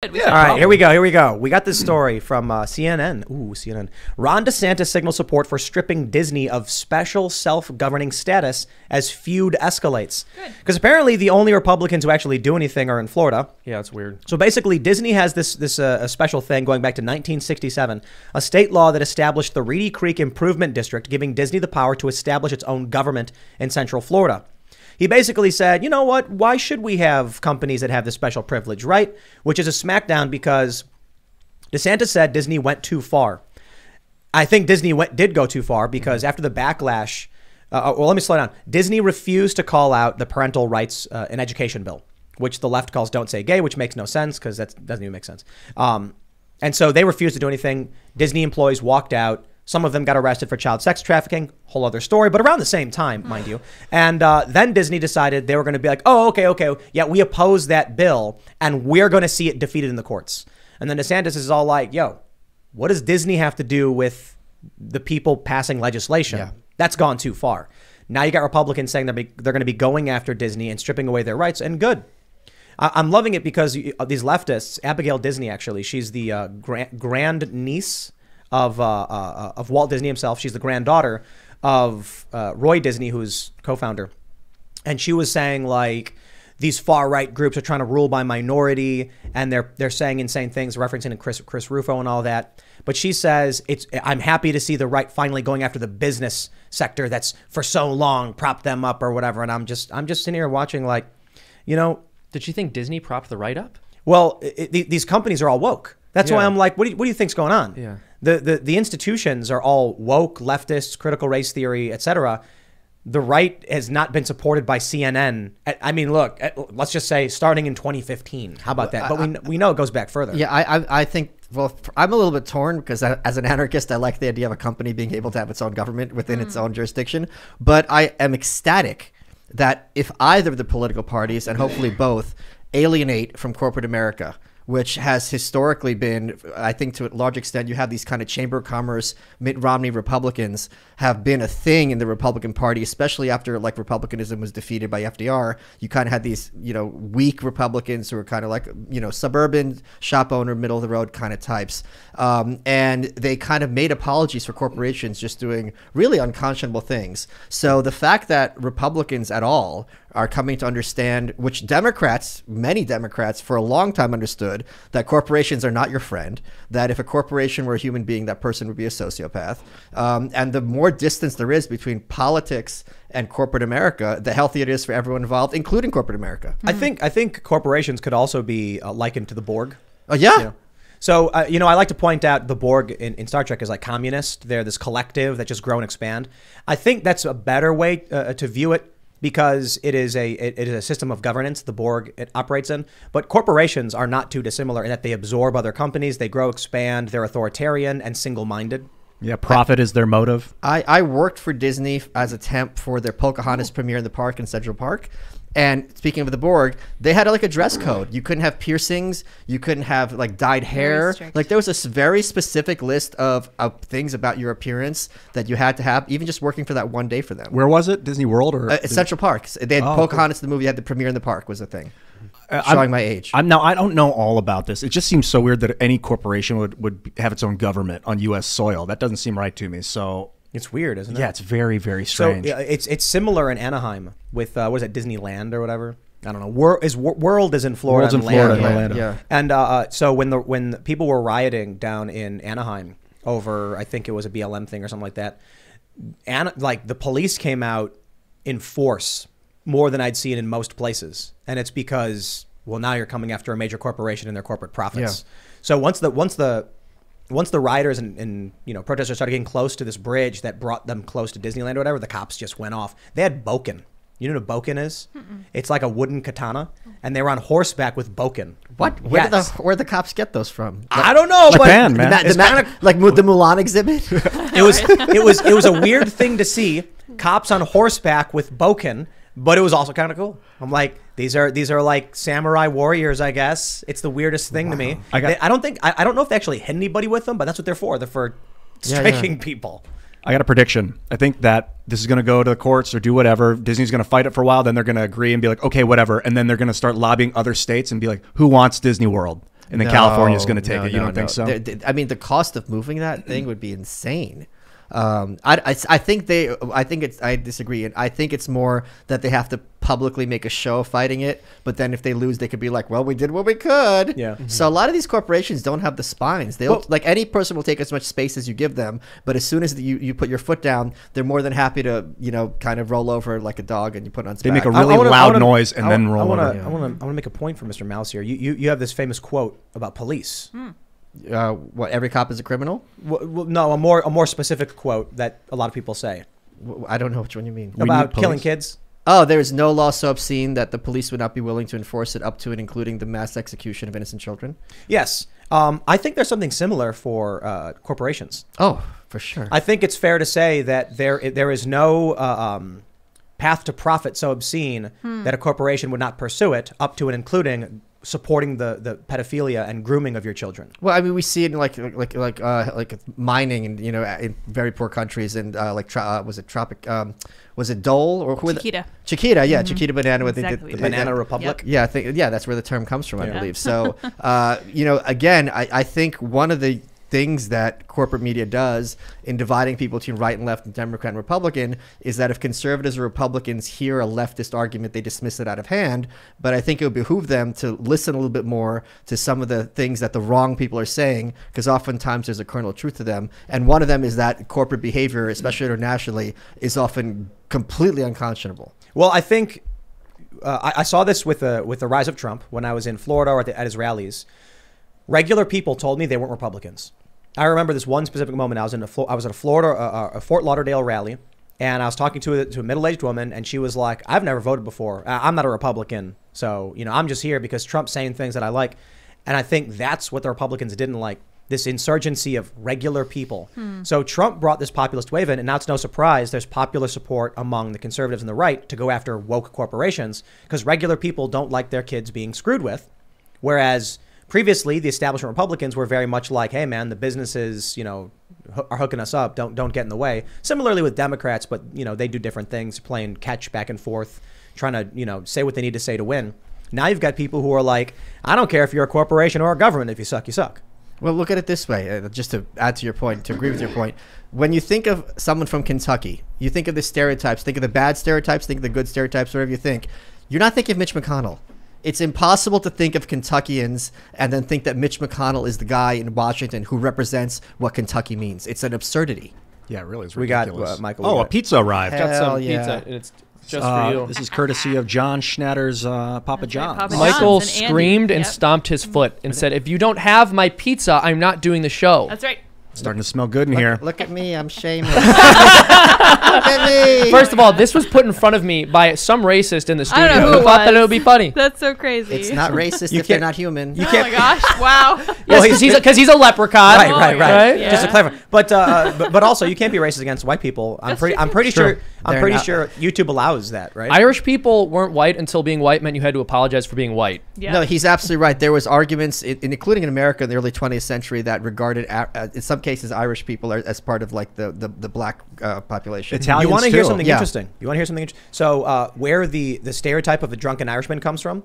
All right, here we go. We got this story from CNN. Ooh, CNN. Ron DeSantis signals support for stripping Disney of special self-governing status as feud escalates. Good. Because apparently the only Republicans who actually do anything are in Florida. Yeah, it's weird. So basically, Disney has this special thing going back to 1967, a state law that established the Reedy Creek Improvement District, giving Disney the power to establish its own government in Central Florida. He basically said, you know what? Why should we have companies that have this special privilege, right? Which is a smackdown because DeSantis said Disney went too far. I think Disney did go too far because after the backlash, well, let me slow down. Disney refused to call out the parental rights and education bill, which the left calls Don't Say Gay, which makes no sense because that doesn't even make sense. And so they refused to do anything. Disney employees walked out. Some of them got arrested for child sex trafficking, whole other story, but around the same time, mind you. And then Disney decided they were going to be like, oh, okay. Yeah, we oppose that bill and we're going to see it defeated in the courts. And then DeSantis is all like, yo, what does Disney have to do with the people passing legislation? Yeah. That's gone too far. Now you got Republicans saying they're going to be going after Disney and stripping away their rights, and good. I'm loving it because these leftists, Abigail Disney, actually, she's the grand niece of Walt Disney himself. She's the granddaughter of Roy Disney, who's co-founder. And she was saying, like, these far-right groups are trying to rule by minority, and they're saying insane things, referencing Chris Rufo and all that. But she says, I'm happy to see the right finally going after the business sector that's for so long propped them up or whatever. And I'm just sitting here watching, like, you know. Did she think Disney propped the right up? Well, these companies are all woke. That's why I'm like, what do you think's going on? Yeah. The institutions are all woke, leftists, critical race theory, etc. The right has not been supported by CNN. I mean, look, let's just say starting in 2015. How about that? But we know it goes back further. Yeah, I think, well, I'm a little bit torn because as an anarchist, I like the idea of a company being able to have its own government within its own jurisdiction. But I am ecstatic that if either of the political parties, and hopefully both, alienate from corporate America, which has historically been, I think to a large extent, you have these kind of Chamber of Commerce, Mitt Romney Republicans have been a thing in the Republican Party, especially after like Republicanism was defeated by FDR. You kind of had these, weak Republicans who were kind of like, suburban, shop owner, middle of the road kind of types. And they kind of made apologies for corporations just doing really unconscionable things. So the fact that Republicans at all are coming to understand, which many Democrats for a long time understood, that corporations are not your friend, that if a corporation were a human being, that person would be a sociopath. And the more distance there is between politics and corporate America, the healthier it is for everyone involved, including corporate America. I think corporations could also be likened to the Borg. Oh, yeah. So, I like to point out the Borg in Star Trek is like communist. They're this collective that just grow and expand. I think that's a better way to view it, because it is a system of governance the Borg it operates in. But corporations are not too dissimilar in that they absorb other companies, they grow, expand, they're authoritarian and single-minded. Yeah, profit is their motive. I worked for Disney as a temp for their Pocahontas premiere in the park in Central Park. And speaking of the Borg, they had like a dress code. You couldn't have piercings. You couldn't have like dyed hair. Like there was a very specific list of things about your appearance that you had to have, even just working for that one day for them. Where was it? Disney World or Central Park? They had Pocahontas, the movie, had the premiere in the park was a thing. Showing my age. I don't know all about this. It just seems so weird that any corporation would have its own government on U.S. soil. That doesn't seem right to me. So it's weird, isn't it? Yeah, it's very, very strange. So it's similar in Anaheim with what is it, Disneyland or whatever? I don't know. World is in Florida. World's in Florida, Orlando. Yeah. And so when people were rioting down in Anaheim over, I think it was a BLM thing or something like that, like the police came out in force more than I'd seen in most places, and it's because now you're coming after a major corporation and their corporate profits. Yeah. So once the rioters and protesters started getting close to this bridge that brought them close to Disneyland or whatever, the cops just went off. They had bokken. You know what a bokken is? Mm-mm. It's like a wooden katana, and they were on horseback with bokken. What? Where did the cops get those from? I don't know. Japan, man. Like the Mulan exhibit. It was a weird thing to see cops on horseback with bokken, but it was also kind of cool. I'm like, these are like samurai warriors, I guess. It's the weirdest thing to me. I don't know if they actually hit anybody with them, but that's what they're for. They're for striking people. I got a prediction. I think that this is going to go to the courts or do whatever. Disney's going to fight it for a while. Then they're going to agree and be like, okay, whatever. And then they're going to start lobbying other states and be like, who wants Disney World? and then California is going to take it. You don't think so? I mean, the cost of moving that thing would be insane. I disagree, and I think it's more that they have to publicly make a show of fighting it, but then if they lose, they could be like, well, we did what we could. Yeah. So a lot of these corporations don't have the spines. They'll like any person will take as much space as you give them, but as soon as you put your foot down, they're more than happy to kind of roll over like a dog and you put it on its They back. make a really loud noise and then roll over. I want to make a point for Mr. Malice here. You have this famous quote about police. What, every cop is a criminal? Well, no, a more specific quote that a lot of people say I don't know which one you mean. about killing kids. Oh, there is no law so obscene that the police would not be willing to enforce it, up to and including the mass execution of innocent children. Yes. I think there's something similar for corporations. Oh, for sure. I think it's fair to say that there is no path to profit so obscene that a corporation would not pursue it, up to and including supporting the pedophilia and grooming of your children. Well, I mean, we see it in like mining and in very poor countries, and was it Dole or who? Chiquita, yeah, Chiquita Banana with the Banana Republic. Yeah, I think that's where the term comes from, I believe. So, again, I think one of the things that corporate media does in dividing people between right and left and Democrat and Republican is that if conservatives or Republicans hear a leftist argument, they dismiss it out of hand. But I think it would behoove them to listen a little bit more to some of the things that the wrong people are saying, because oftentimes there's a kernel of truth to them. And one of them is that corporate behavior, especially internationally, is often completely unconscionable. Well, I think I saw this with the rise of Trump when I was in Florida or at his rallies. Regular people told me they weren't Republicans. I remember this one specific moment. I was at a Fort Lauderdale rally, and I was talking to a middle-aged woman, and she was like, "I've never voted before. I'm not a Republican, so I'm just here because Trump's saying things that I like." And I think that's what the Republicans didn't like, this insurgency of regular people. So Trump brought this populist wave in, and now it's no surprise there's popular support among the conservatives and the right to go after woke corporations, because regular people don't like their kids being screwed with, whereas previously, the establishment Republicans were very much like, hey, man, the businesses, are hooking us up. Don't get in the way. Similarly with Democrats, but, they do different things, playing catch back and forth, trying to, say what they need to say to win. Now you've got people who are like, I don't care if you're a corporation or a government. If you suck, you suck. Well, look at it this way, just to add to your point, to agree with your point. When you think of someone from Kentucky, you think of the stereotypes, think of the bad stereotypes, think of the good stereotypes, whatever you think. You're not thinking of Mitch McConnell. It's impossible to think of Kentuckians and then think that Mitch McConnell is the guy in Washington who represents what Kentucky means. It's an absurdity. Yeah, really. It's we ridiculous. got, Michael. Oh, a pizza arrived. Got some yeah. pizza, and it's just for you. This is courtesy of John Schnatter's Papa John's. Papa Michael John's and Andy. screamed and Yep. stomped his foot and said, "If you don't have my pizza, I'm not doing the show." That's right. Starting to smell good in here. Look at me, I'm Seamus. Look at me. First of all, this was put in front of me by some racist in the I studio don't know who who it thought that it was. would be funny. That's so crazy. It's not racist You if they're can't- not human. You Oh can't. my gosh! Wow. Yes, because he's a leprechaun. Right. Yeah. Just to clarify, but also you can't be racist against white people. I'm pretty sure YouTube allows that, right? Irish people weren't white until being white meant you had to apologize for being white. Yeah. No, he's absolutely right. There was arguments, including in America in the early 20th century, that regarded, in some cases, Irish people as part of like the black population. Italians You want to hear too. something Yeah. interesting? You want to hear something interesting? So where the stereotype of the drunken Irishman comes from?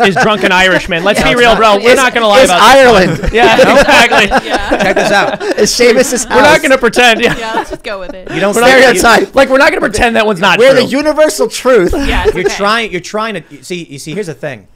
Is drunken Irishman. Let's be real, bro. We're not going to lie It's about Ireland. this. Yeah, exactly. Yeah. Check this out. It's Seamus's house. We're not going to pretend. Yeah. Yeah. Let's just go with it. You don't We're not Stereotype. like we're not going to pretend that one's not We're true. the universal truth. Yeah. It's You're okay. trying to see. Here's the thing.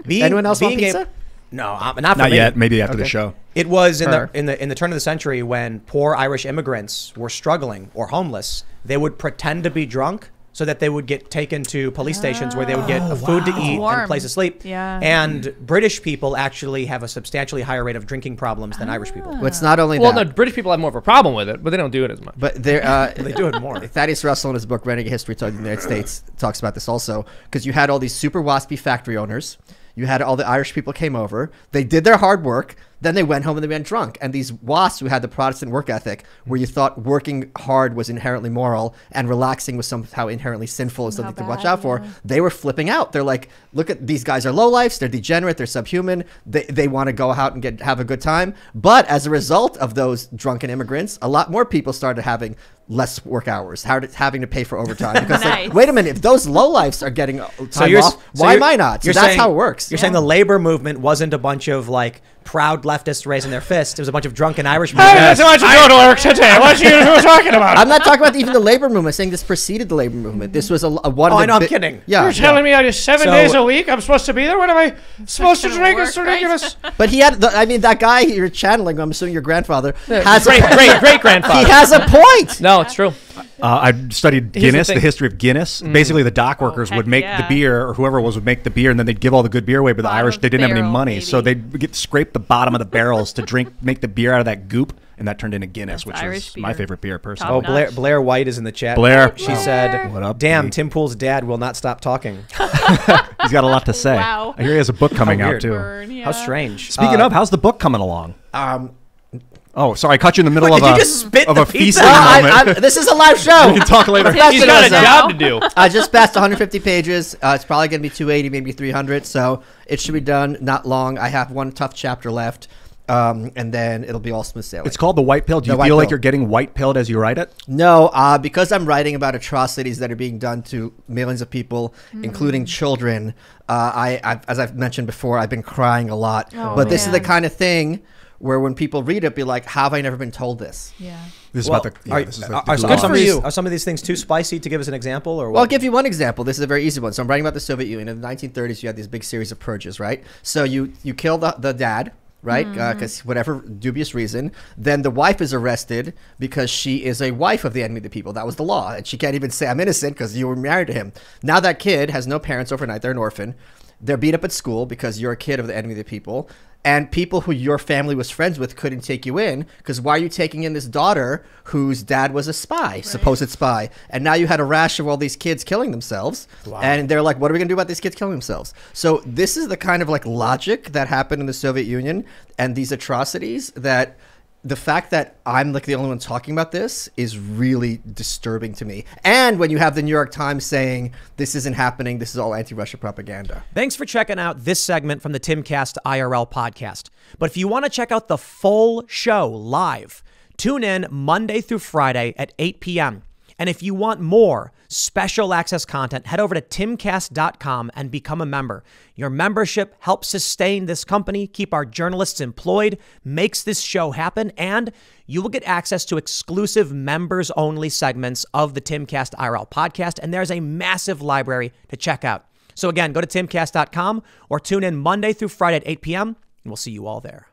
Anyone else want pizza? No, not for Not me. yet. Maybe after the Okay. show. It was in Her. the turn of the century when poor Irish immigrants were struggling or homeless. They would pretend to be drunk so that they would get taken to police stations where they would get food to eat and Warm. a place to sleep. Yeah. And British people actually have a substantially higher rate of drinking problems than Irish people. But it's not only Well, no, that. British people have more of a problem with it, but they don't do it as much. But there, They do it more. Thaddeus Russell in his book Renegade History of the United States talks about this also, because you had all these super waspy factory owners. You had all the Irish people came over. They did their hard work. Then they went home and they went drunk. And these WASPs who had the Protestant work ethic, where you thought working hard was inherently moral and relaxing was somehow inherently sinful and something to watch out for, they were flipping out. They're like, look at these guys are lowlifes, they're degenerate, they're subhuman, they want to go out and have a good time. But as a result of those drunken immigrants, a lot more people started having less work hours, having to pay for overtime. Because like, wait a minute, if those lowlifes are getting time off, why am I not? So that's how it works. You're saying the labor movement wasn't a bunch of like proud leftists raising their fists. It was a bunch of drunken Irishmen. I want you to go to work today. What are you talking about? I'm not talking about even the labor movement. I'm saying this preceded the labor movement. This was a one. Oh, I know. I'm kidding. Yeah, You're telling me I do 7 days a week? I'm supposed to be there? What am I supposed to drink? It's ridiculous. But he had, that guy you're channeling, I'm assuming your grandfather, has great grandfather. He has a point. No, it's true. I studied Guinness, the history of Guinness. Basically, the dock workers would make the beer, or whoever it was would make the beer, and then they'd give all the good beer away. But the Irish, they didn't have any money, so they'd scrape the bottom of the barrels to make the beer out of that goop, and that turned into Guinness, which is my favorite beer personally. Oh, Blair White is in the chat. Blair, she said, "What up? Damn, Tim Pool's dad will not stop talking." He's got a lot to say. Wow. I hear he has a book coming out too. How strange. Speaking of, how's the book coming along? Oh, sorry, I caught you in the middle Did you just spit of the a pizza? feasting moment. This is a live show. We can talk later. He's got a job to do. I just passed 150 pages. It's probably going to be 280, maybe 300. So it should be done not long. I have one tough chapter left. And then it'll be all smooth sailing. It's called The White Pill. Do you feel like you're getting white pilled as you write it? No, because I'm writing about atrocities that are being done to millions of people, including children. As I've mentioned before, I've been crying a lot. But this is the kind of thing where when people read it, be like, how have I never been told this? Yeah. This is about the. Are some of these things too spicy to give us an example, or what? Well, I'll give you one example. This is a very easy one. So I'm writing about the Soviet Union. In the 1930s, you had these big series of purges, right? So you kill the dad, right? Because whatever dubious reason. Then the wife is arrested because she is a wife of the enemy of the people. That was the law. And she can't even say, I'm innocent because you were married to him. Now that kid has no parents overnight. They're an orphan. They're beat up at school because you're a kid of the enemy of the people. And people who your family was friends with couldn't take you in because why are you taking in this daughter whose dad was a spy, supposed spy? And now you had a rash of all these kids killing themselves. Wow. And they're like, what are we going to do about these kids killing themselves? So this is the kind of like logic that happened in the Soviet Union and these atrocities that the fact that I'm like the only one talking about this is really disturbing to me. And when you have the New York Times saying this isn't happening, this is all anti-Russia propaganda. Thanks for checking out this segment from the Timcast IRL podcast. But if you want to check out the full show live, tune in Monday through Friday at 8 p.m. And if you want more special access content, head over to timcast.com and become a member. Your membership helps sustain this company, keep our journalists employed, makes this show happen, and you will get access to exclusive members-only segments of the Timcast IRL podcast, and there's a massive library to check out. So again, go to timcast.com or tune in Monday through Friday at 8 p.m., and we'll see you all there.